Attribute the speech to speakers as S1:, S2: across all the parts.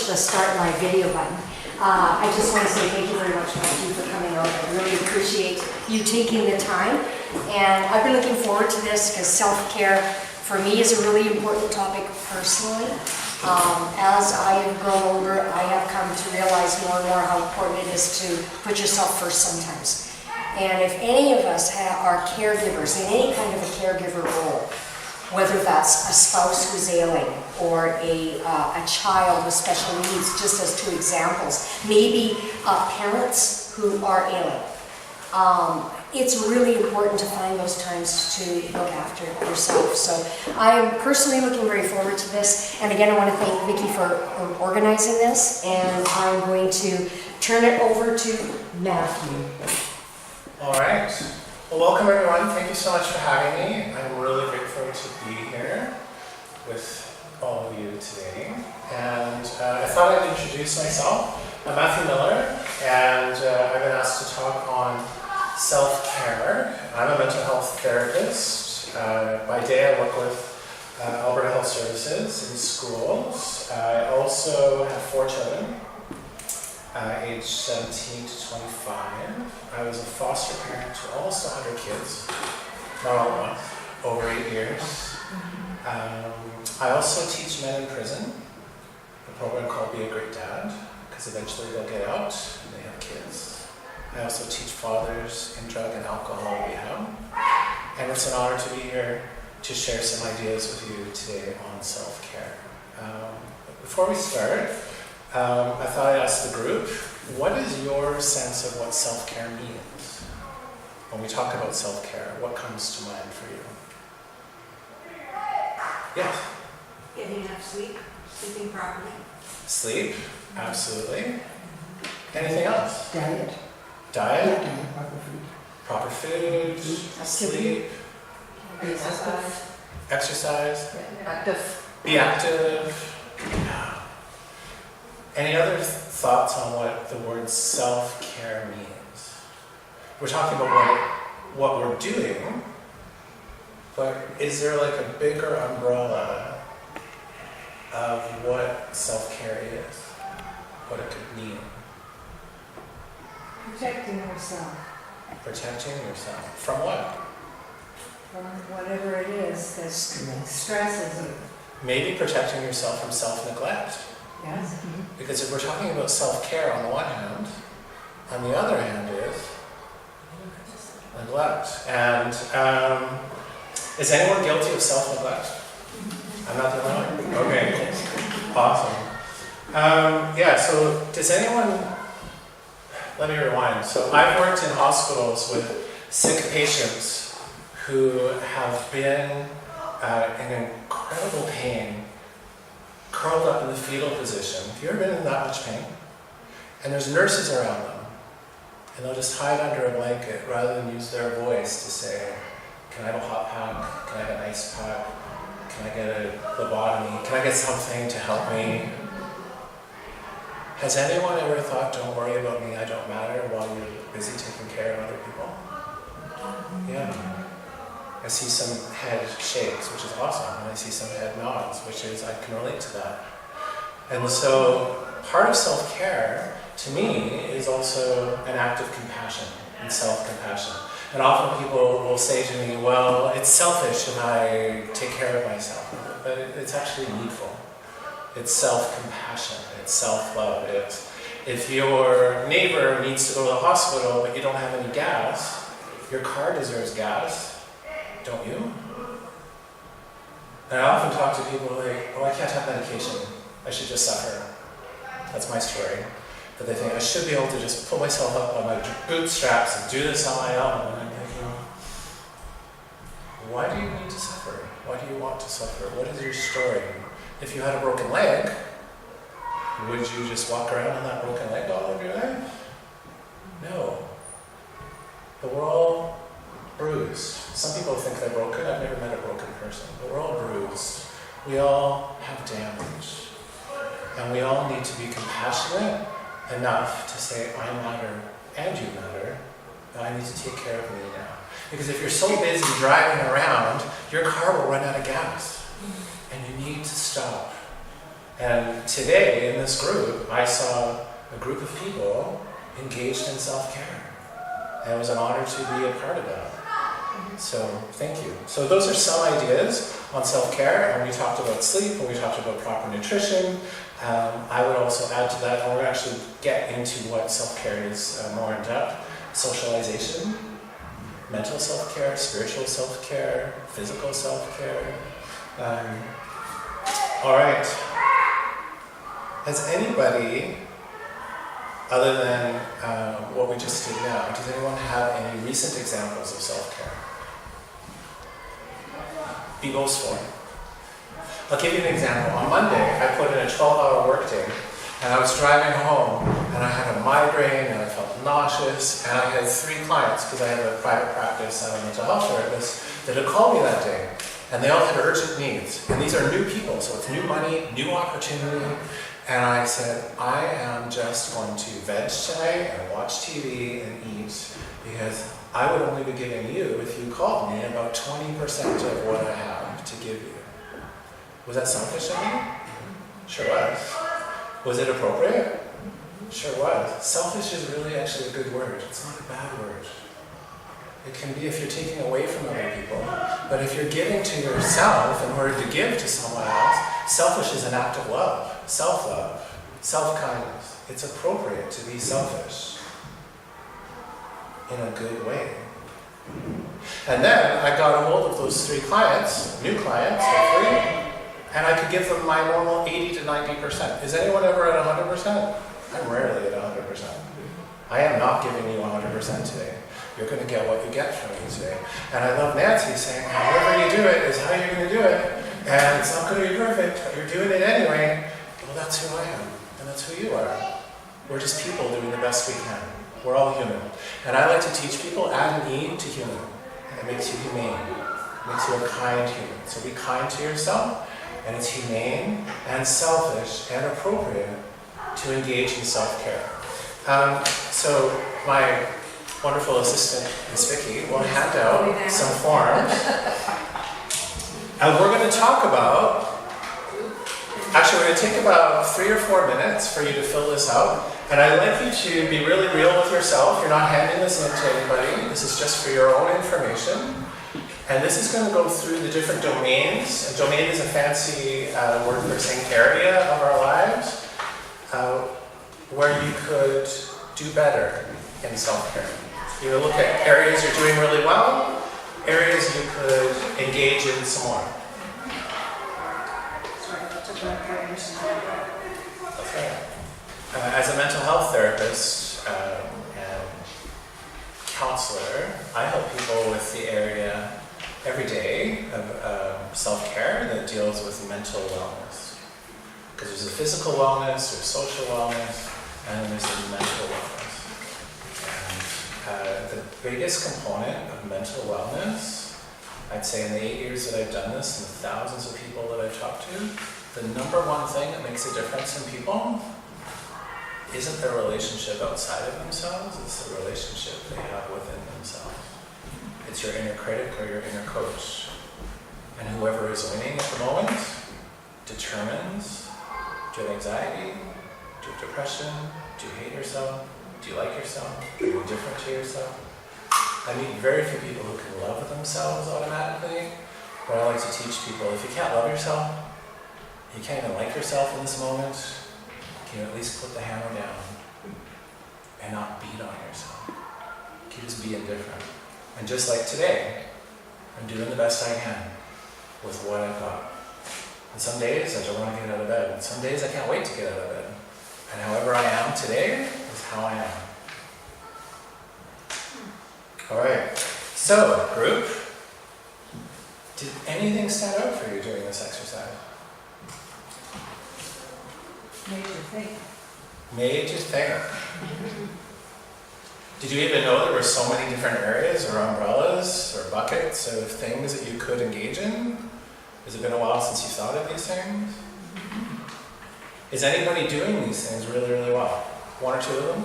S1: push the start live video button. I just want to say thank you very much, Matthew, for coming out. I really appreciate you taking the time. And I've been looking forward to this because self-care for me is a really important topic personally. As I have grown older, I have come to realize more and more how important it is to put yourself first sometimes. And if any of us are caregivers in any kind of a caregiver role, whether that's a spouse who's ailing or a child with special needs, just as two examples, maybe parents who are ailing. It's really important to find those times to look after yourself. So I'm personally looking very forward to this. And again, I want to thank Vicki for organizing this. And I'm going to turn it over to Matthew.
S2: All right. Well, welcome everyone. Thank you so much for having me. I'm really grateful to be here with all of you today. And I thought I'd introduce myself. I'm Matthew Miller, and I've been asked to talk on self-care. I'm a mental health therapist. By day I work with Alberta Health Services in schools. I also have 4 children, aged 17 to 25. I was a foster parent to almost 100 kids, not all at once, over 8 years. I also teach men in prison, a program called Be a Great Dad, because eventually they'll get out and they have kids. I also teach fathers in drug and alcohol rehab. And it's an honor to be here to share some ideas with you today on self-care. Before we start, I thought I'd ask the group, what is your sense of what self-care means? When we talk about self-care, what comes to mind for you? Yes?
S3: Getting enough sleep, sleeping properly.
S2: Sleep, absolutely. Anything else?
S1: Diet.
S2: Diet?
S1: Yeah, proper food.
S2: Proper food, sleep, exercise,
S3: Active.
S2: be active. Yeah. Any other thoughts on what the word self-care means? We're talking about what we're doing, but is there like a bigger umbrella of what self-care is? What it could mean?
S3: Protecting yourself
S2: Protecting yourself. From what?
S3: from whatever it is that stresses you.
S2: Maybe protecting yourself from self-neglect.
S3: Yes?
S2: Because if we're talking about self-care on the one hand, on the other hand is neglect. And is anyone guilty of self-neglect? I'm not the only one? Okay, awesome. Yeah, so does anyone, let me rewind. So I've worked in hospitals with sick patients who have been in incredible pain, curled up in the fetal position. Have you ever been in that much pain? And there's nurses around them, and they'll just hide under a blanket rather than use their voice to say, can I have a hot pack? Can I have an ice pack? Can I get a lobotomy? Can I get something to help me? Has anyone ever thought, don't worry about me, I don't matter, while you're busy taking care of other people? Yeah. I see some head shakes, which is awesome, and I see some head nods, which is, I can relate to that. And so, part of self-care, to me, is also an act of compassion and self-compassion. And often people will say to me, well, it's selfish if I take care of myself. But it's actually needful. It's self-compassion, it's self-love. It's, if your neighbor needs to go to the hospital but you don't have any gas, your car deserves gas, don't you? And I often talk to people like, oh, I can't have medication, I should just suffer. That's my story. But they think, I should be able to just pull myself up on my bootstraps and do this on my own. And I'm thinking, why do you need to suffer? Why do you want to suffer? What is your story? If you had a broken leg, would you just walk around on that broken leg all of your life? No. But we're all bruised. Some people think they're broken. I've never met a broken person. But we're all bruised. We all have damage. And we all need to be compassionate enough to say, I matter and you matter. And I need to take care of me now. Because if you're so busy driving around, your car will run out of gas. And you need to stop And today in this group, I saw a group of people engaged in self-care. And it was an honor to be a part of that. So thank you. So those are some ideas on self-care, and we talked about sleep, and we talked about proper nutrition. I would also add to that, and we're going to actually get into what self-care is more in depth. Socialization, mental self-care, spiritual self-care, physical self-care. All right. Has anybody, other than what we just did now, does anyone have any recent examples of self-care? Be boastful. I'll give you an example. On Monday, I put in a 12-hour workday, and I was driving home, and I had a migraine, and I felt nauseous, and I had 3 clients, because I have a private practice, I'm a mental health therapist, that had called me that day, and they all had urgent needs. And these are new people, so it's new money, new opportunity, and I said, I am just going to veg tonight, and watch TV, and eat, because I would only be giving you, if you called me, about 20% of what I have to give you. Was that selfish of me? Sure was. Was it appropriate? Sure was. Selfish is really actually a good word. It's not a bad word. It can be if you're taking away from other people, but if you're giving to yourself in order to give to someone else, selfish is an act of love, self-love, self-kindness. It's appropriate to be selfish in a good way. And then I got a hold of those 3 clients, new clients, hopefully, and I could give them my normal 80 to 90%. Is anyone ever at 100%? I'm rarely at 100%. I am not giving you 100% today. You're going to get what you get from me today. And I love Nancy saying, however you do it is how you're going to do it. And it's not going to be perfect, but you're doing it anyway. Well, that's who I am, and that's who you are. We're just people doing the best we can. We're all human. And I like to teach people, add an E to human. And it makes you humane. It makes you a kind human. So be kind to yourself, and it's humane and selfish and appropriate to engage in self-care. So my wonderful assistant, Ms. Vicky, will hand out some forms. And we're going to talk about, actually we're going to take about 3 or 4 minutes for you to fill this out. And I'd like you to be really real with yourself. You're not handing this in to anybody. This is just for your own information. And this is going to go through the different domains. A domain is a fancy word for saying area of our lives, where you could do better in self-care. You look at areas you're doing really well, areas you could engage in some more. Okay. As a mental health therapist and counselor, I help people with the area every day of self-care that deals with mental wellness. Because there's a physical wellness, there's social wellness, and then there's a mental wellness. And the biggest component of mental wellness, I'd say in the 8 years that I've done this and the thousands of people that I've talked to, the number one thing that makes a difference in people isn't their relationship outside of themselves, it's the relationship they have within themselves. It's your inner critic or your inner coach. And whoever is winning at the moment determines, do you have anxiety? Do you have depression? Do you hate yourself? Do you like yourself? Are you indifferent to yourself? I meet very few people who can love themselves automatically, but I like to teach people, if you can't love yourself, you can't even like yourself in this moment, can you at least put the hammer down and not beat on yourself? Can you just be indifferent? And just like today, I'm doing the best I can with what I've got. And some days I don't want to get out of bed, and some days I can't wait to get out of bed. And however I am today is how I am. All right, so group, did anything stand out for you during this exercise?
S3: Major thing.
S2: Major thing. Did you even know there were so many different areas or umbrellas or buckets of things that you could engage in? Has it been a while since you thought of these things? Is anybody doing these things really, really well? 1 or 2 of them?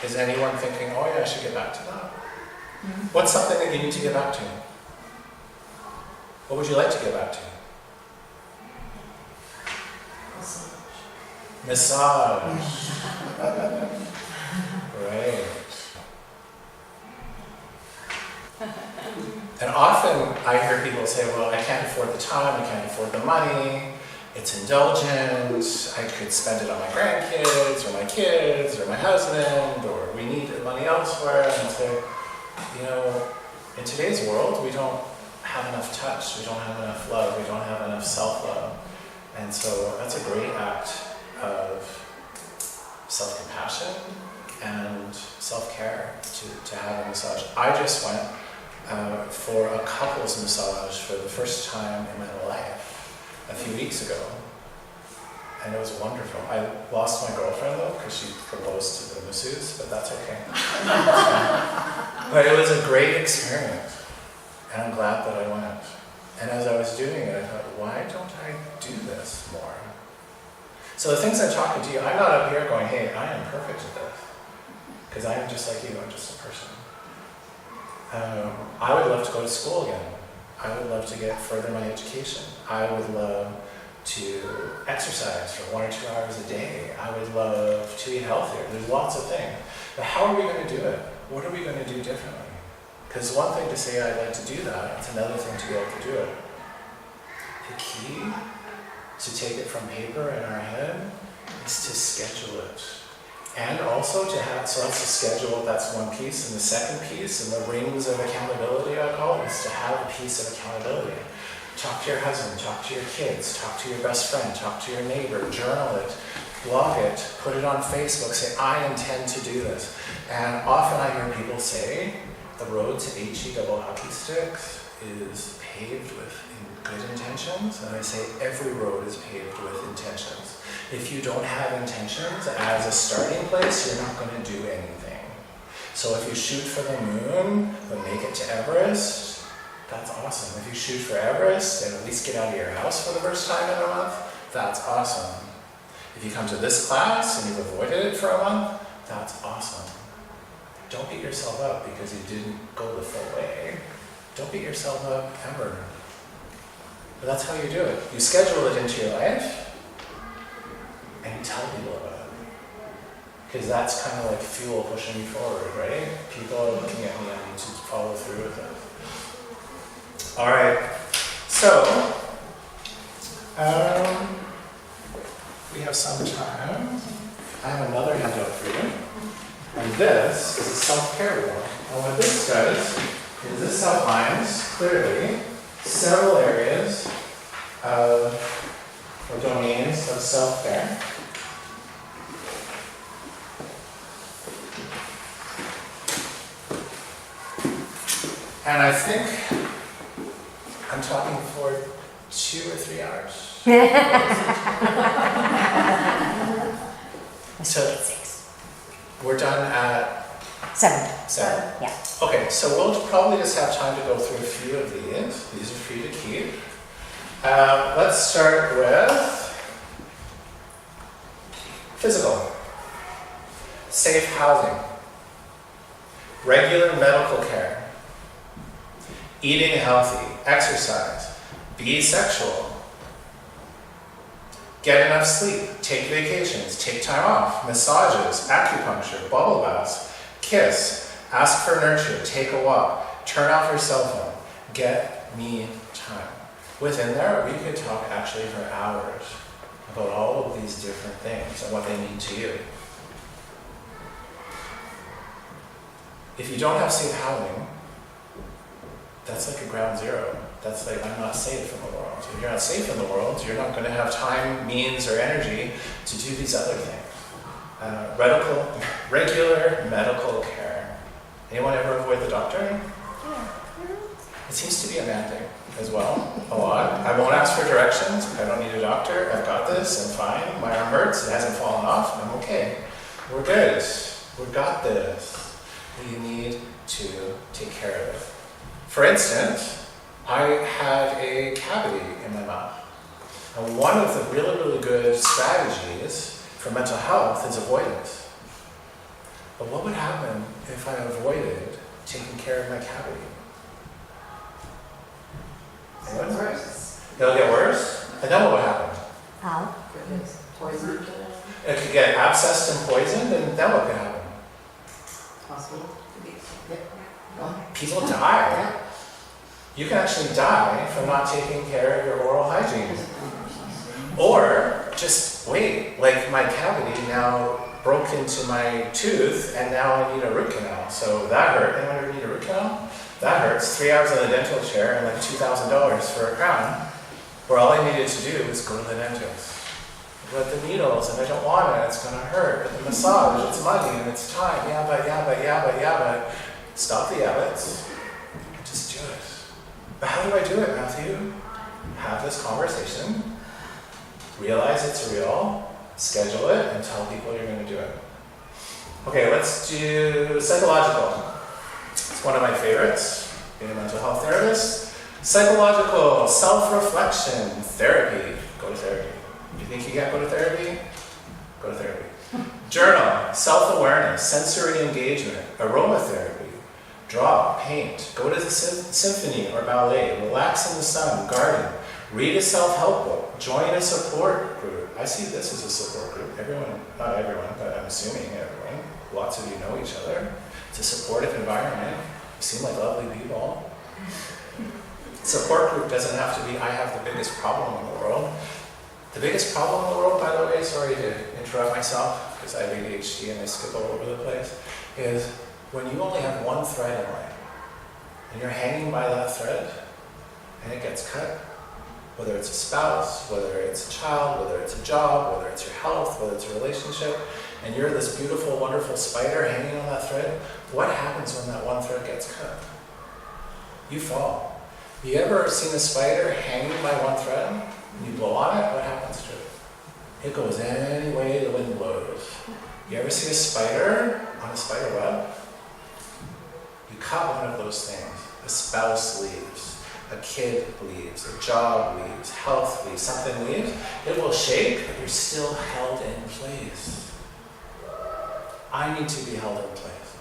S2: Is anyone thinking, oh yeah, I should get back to that? What's something that you need to get back to? What would you like to get back to? Massage. Right. And often I hear people say, well, I can't afford the time, I can't afford the money, it's indulgent, I could spend it on my grandkids, or my kids, or my husband, or we need the money elsewhere. And I say, you know, in today's world, we don't have enough touch, we don't have enough love, we don't have enough self-love. And so that's a great act of self-compassion and self-care to have a massage. I just went for a couples massage for the first time in my life a few weeks ago. And it was wonderful. I lost my girlfriend though, because she proposed to the masseuse, but that's okay. But it was a great experience, and I'm glad that I went. And as I was doing it, I thought, why don't I do this more? So the things I'm talking to you, I'm not up here going, hey, I am perfect at this. Because I am just like you, I'm just a person. I would love to go to school again. I would love to get further my education. I would love to exercise for 1 or 2 hours a day. I would love to eat healthier. There's lots of things. But how are we going to do it? What are we going to do differently? Because one thing to say I'd like to do that, it's another thing to be able to do it. The key to take it from paper in our head is to schedule it. And also to have, so that's the schedule, that's one piece. And the second piece, and the rings of accountability I call it, is to have a piece of accountability. Talk to your husband, talk to your kids, talk to your best friend, talk to your neighbor, journal it, blog it, put it on Facebook, say, I intend to do this. And often I hear people say, the road to HE double hockey sticks is paved with good intentions. And I say, every road is paved with intentions. If you don't have intentions as a starting place, you're not going to do anything. So if you shoot for the moon, but make it to Everest, that's awesome. If you shoot for Everest and at least get out of your house for the first time in a month, that's awesome. If you come to this class and you've avoided it for a month, that's awesome. Don't beat yourself up because you didn't go the full way. Don't beat yourself up ever. But that's how you do it. You schedule it into your life, and you tell people about it. Because that's kind of like fuel pushing me forward, right? People are looking at me, I need to follow through with it. All right, so we have some time. I have another handout for you. And this is a self-care wheel. And what this does is this outlines clearly several areas or domains of self-care. And I think I'm talking for 2 or 3 hours. So we're done at
S1: 7.
S2: 7.
S1: Yeah.
S2: Okay, so we'll probably just have time to go through a few of these. These are for you to keep. Let's start with physical. Safe housing. Regular medical care. Eating healthy. Exercise. Be sexual. Get enough sleep. Take vacations. Take time off. Massages. Acupuncture. Bubble baths. Kiss. Ask for nurture. Take a walk. Turn off your cell phone. Get me time. Within there, we could talk actually for hours about all of these different things and what they mean to you. If you don't have safe housing, that's like a ground zero. That's like, I'm not safe in the world. If you're not safe in the world, you're not going to have time, means, or energy to do these other things. Regular medical care. Anyone ever avoid the doctor?
S1: Yeah.
S2: It seems to be a man thing as well, a lot. I won't ask for directions. I don't need a doctor. I've got this. I'm fine. My arm hurts. It hasn't fallen off. I'm okay. We're good. We've got this. We need to take care of it. For instance, I had a cavity in my mouth. And one of the really, really good strategies for mental health is avoidance. But what would happen if I avoided taking care of my cavity?
S3: It's worse.
S2: It'll get worse? And then what would happen?
S1: How?
S3: Poison.
S2: It could get abscessed and poisoned, and then what could happen?
S3: Possible.
S2: People die. You can actually die from not taking care of your oral hygiene. Or just wait, like my cavity now broke into my tooth and now I need a root canal. So that hurt. Anyone ever need a root canal? That hurts. 3 hours in the dental chair and like $2,000 for a crown, where all I needed to do was go to the dentist. But the needles, and I don't want it, it's gonna hurt. But the massage, it's muddy and it's time. Yeah, but. Stop the yabbits. Just do it. But how do I do it, Matthew? Have this conversation, realize it's real, schedule it, and tell people you're going to do it. Okay, let's do psychological. It's one of my favorites, being a mental health therapist. Psychological, self-reflection, therapy. Go to therapy. You think you can't go to therapy? Go to therapy. Journal, self-awareness, sensory engagement, aromatherapy. Draw, paint, go to the symphony or ballet, relax in the sun, garden, read a self-help book, join a support group. I see this as a support group. Everyone, not everyone, but I'm assuming everyone. Lots of you know each other. It's a supportive environment. You seem like lovely people. Support group doesn't have to be, I have the biggest problem in the world. The biggest problem in the world, by the way, sorry to interrupt myself, because I have ADHD and I skip all over the place, is when you only have one thread in life, and you're hanging by that thread, and it gets cut, whether it's a spouse, whether it's a child, whether it's a job, whether it's your health, whether it's a relationship, and you're this beautiful, wonderful spider hanging on that thread, what happens when that one thread gets cut? You fall. You ever seen a spider hanging by one thread, and you blow on it, what happens to it? It goes any way the wind blows. You ever see a spider on a spider web? You cut one of those things. A spouse leaves, a kid leaves, a job leaves, health leaves, something leaves. It will shake, but you're still held in place. I need to be held in place.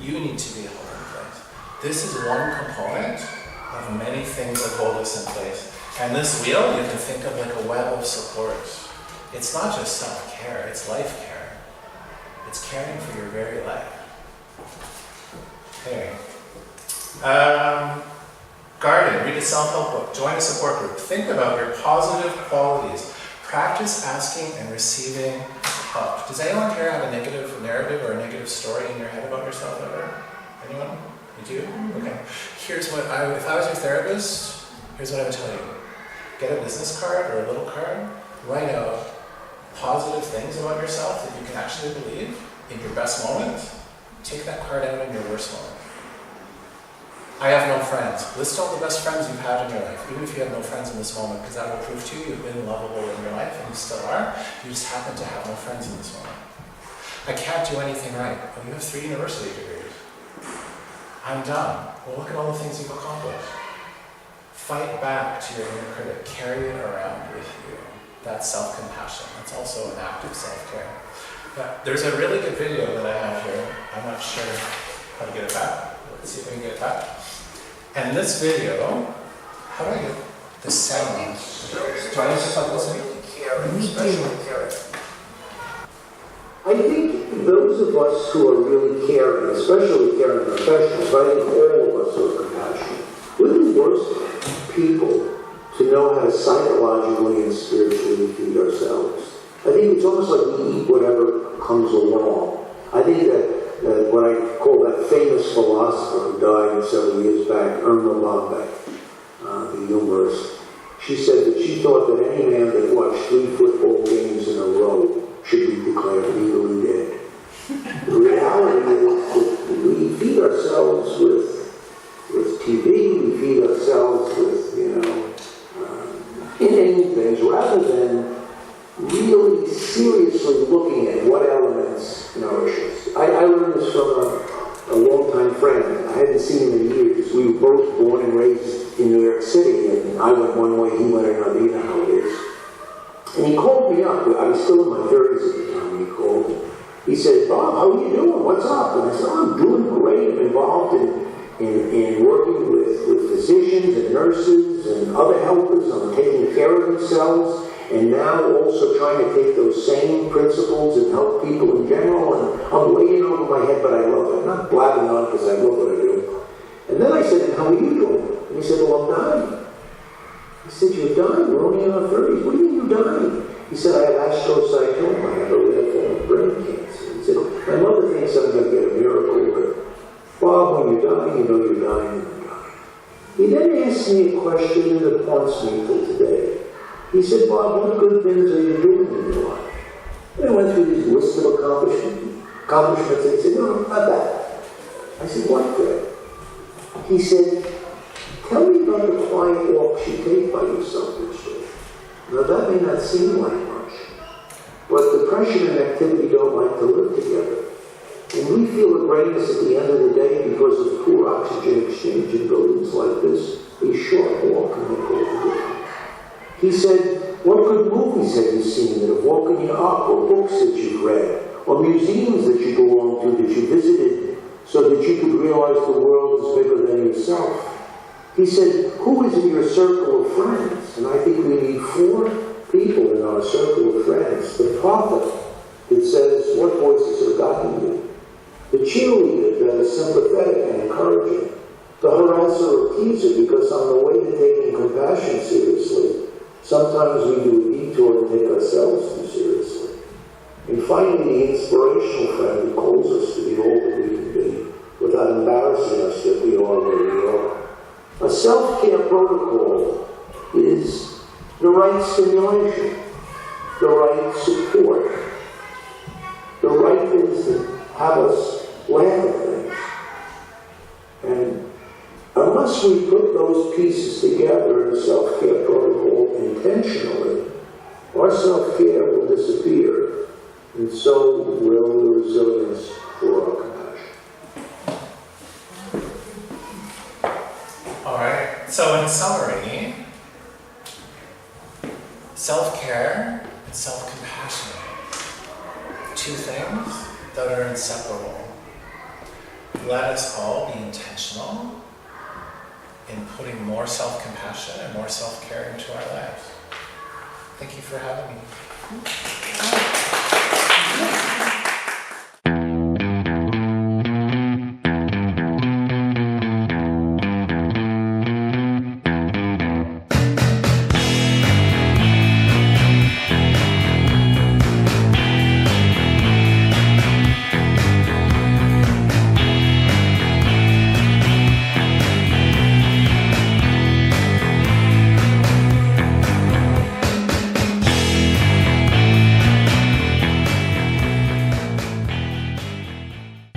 S2: You need to be held in place. This is one component of many things that hold us in place. And this wheel, you can think of like a web of support. It's not just self-care, it's life care. It's caring for your very life. Anyway. Garden, read a self-help book, join a support group. Think about your positive qualities. Practice asking and receiving help. Does anyone here have a negative narrative or a negative story in your head about yourself ever? Anyone? You do? Okay. Here's what if I was your therapist, here's what I would tell you. Get a business card or a little card, write out positive things about yourself that you can actually believe in your best moments. Take that card out in your worst moment. I have no friends. List all the best friends you've had in your life, even if you have no friends in this moment, because that will prove to you you've been lovable in your life, and you still are. You just happen to have no friends in this moment. I can't do anything right. Oh, you have 3 university degrees. I'm done. Well, look at all the things you've accomplished. Fight back to your inner critic. Carry it around with you. That's self-compassion. That's also an act of self-care. But there's a really good video that I have here. I'm not sure how to get it back. Let's see if we can get it back. And this video, how do I get the sound? Do I need to stop listening?
S4: I think those of us who are really caring, especially caring professionals, I think all of us are compassionate. We're the worst people to know how to psychologically and spiritually feed ourselves. I think it's almost like we eat whatever comes along. I think that what I call that famous philosopher who died several years back, Irma Lombeck, the humorist, she said that she thought that any man that watched 3 football games in a row should be declared legally dead. The reality is that we feed ourselves with TV, we feed ourselves with, inane things, rather than really seriously looking at what elements nourish us. I learned this from a longtime friend. I hadn't seen him in years. We were both born and raised in New York City, and I went one way, he went another, you know how it is. And he called me up. I was still in my 30s at the time he called. He said, "Bob, how are you doing? What's up?" And I said, "I'm doing great. I'm involved in working with physicians and nurses and other helpers on taking care of themselves." and now also trying to take those same principles and help people in general, and I'm way in over my head, but I love it. I'm not blabbing on because I love what I do. And then I said, how are you doing? And he said, well, I'm dying. I said, you're dying? We're only in our 30s. What do you mean you're dying? He said, I have astrocytoma. I have a rare form of brain cancer. He said, my mother thinks I'm going to get a miracle, but Bob, when you're dying, you know you're dying and you're dying. He then asked me a question that haunts me till today. He said, Bob, what good things are you doing in your life? And I went through these lists of accomplishments, and he said, no, not that. I said, what, Greg? He said, tell me about the quiet walks you take by yourself each day. Now that may not seem like much, but depression and activity don't like to live together. And we feel the greatness at the end of the day because of poor oxygen exchange in buildings like this. A short walk can make all the difference. He said, what good movies have you seen that have woken you up, or books that you've read, or museums that you belong to, that you visited, so that you could realize the world is bigger than yourself? He said, who is in your circle of friends? And I think we need 4 people in our circle of friends. The prophet that says, what voices have gotten you? The cheerleader that is sympathetic and encouraging. The harasser or teaser, because on the way to taking compassion seriously, sometimes we do a detour and take ourselves too seriously. And finally, the inspirational friend who calls us to be all that we can be, without embarrassing us that we are where we are. A self-care protocol is the right stimulation, the right support, the right things that have us laugh at things. And unless we put those pieces together in a self-care protocol intentionally, our self-care will disappear, and so will the resilience for our compassion.
S2: Alright, so in summary, self-care and self-compassion, 2 things that are inseparable. Let us all be intentional in putting more self-compassion and more self-care into our lives. Thank you for having me.